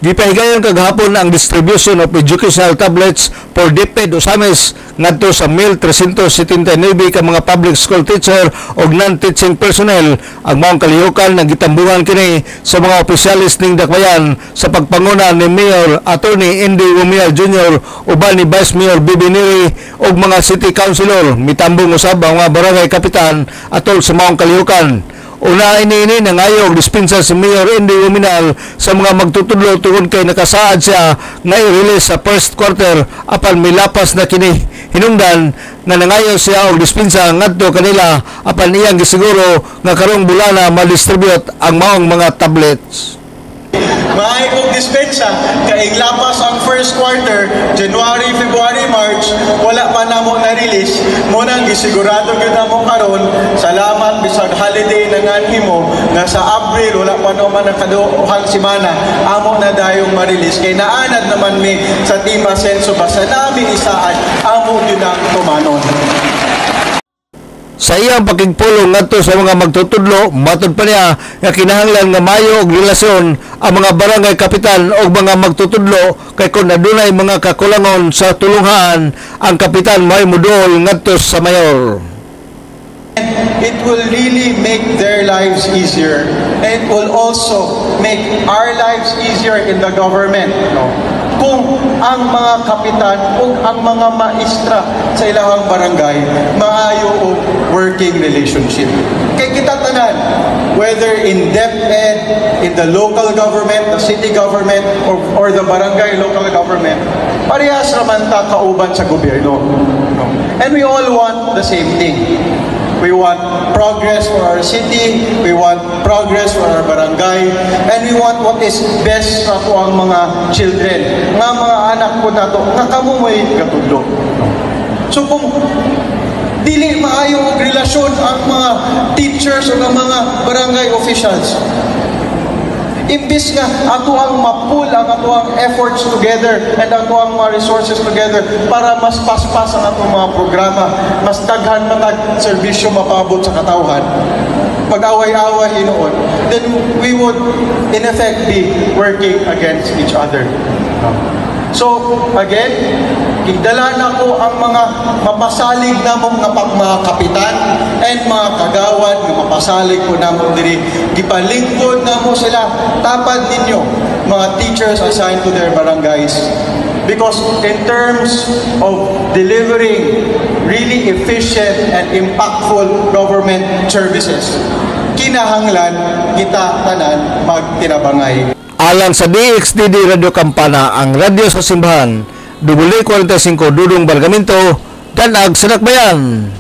Gipahigayon kagahapon ang distribution of educational tablets for DepEd Osamis ngadto sa 1,379 ka mga public school teacher o non-teaching personnel. Ang maong kalihukan na gitambuhan kini sa mga opisyalis ning dakbayan sa pagpanguna ni Mayor Attorney Indy Gumiar Jr. uban ni Vice Mayor Bibi Neri o mga city councilor. Mitambong usab ang mga barangay kapitan atol sa maong kalihukan. Una ini nangayo og dispensa si Mayor Indy Gumiar sa mga magtutudlo tungod kay nakasaad siya nga i-release sa first quarter apan milapas na kini. Hinungdan nga nangayo siya og dispensa ngadto kanila apan iyang gisiguro nga karong bulana ma-distribute ang maong mga tablets. Maay kong dispensa, kaing lapas ang first quarter, January, February, March, wala pa na mo na-release. Munang gisigurado yun na mo karon, salamat bisag holiday na nga mo, nga sa April, wala pa naman nakaduhang simana, amo na dayong ma-release. Kaya naanad naman mi sa Tima Senso, basta namin isaan, amo yun ang tumanon. Sa iyang pakigpulong ngadto sa mga magtutudlo, matod pa niya nga kinahanglan nga mayo og relasyon ang mga barangay kapitan o mga magtutudlo kay kung adunay mga kakulangon sa tulunghaan, ang kapitan may mudol ngadto sa mayor. It will really make their lives easier, and it will also make our lives easier in the government. No? Kung ang mga kapitan o ang mga maestra sa ilahang barangay maayo og working relationship. Kay kita tanan, whether in DepEd, in the local government, the city government, or the barangay local government, parehas raman ta kauban sa gobyerno. No? And we all want the same thing. We want progress for our city, we want progress for our barangay, and we want what is best sa ang mga children, nga mga anak ko na to, nga kamumoy katudlo. So kung dili maayo og relasyon ang mga teachers o ang mga barangay officials, imbis nga ato ang mapul ang ato ang efforts together and ato ang mga resources together para mas paspas ang atong mga programa, mas daghan matag serbisyo mapabot sa katawhan, pag-away-away inoon, then we would in effect be working against each other. So again, igdala na ko ang mga mapasalig namong mga kapitan and mga kagawad nga mapasalig ko namong diri, gipalingkod namo sila, tapad ninyo mga teachers assigned to their barangays, because in terms of delivering really efficient and impactful government services, kinahanglan kita tanan magtinabangay. Alang sa DXDD Radio Kampana, ang radyo sa simbahan, W45 Dudong Bargamento, Danag, Sanakbayan.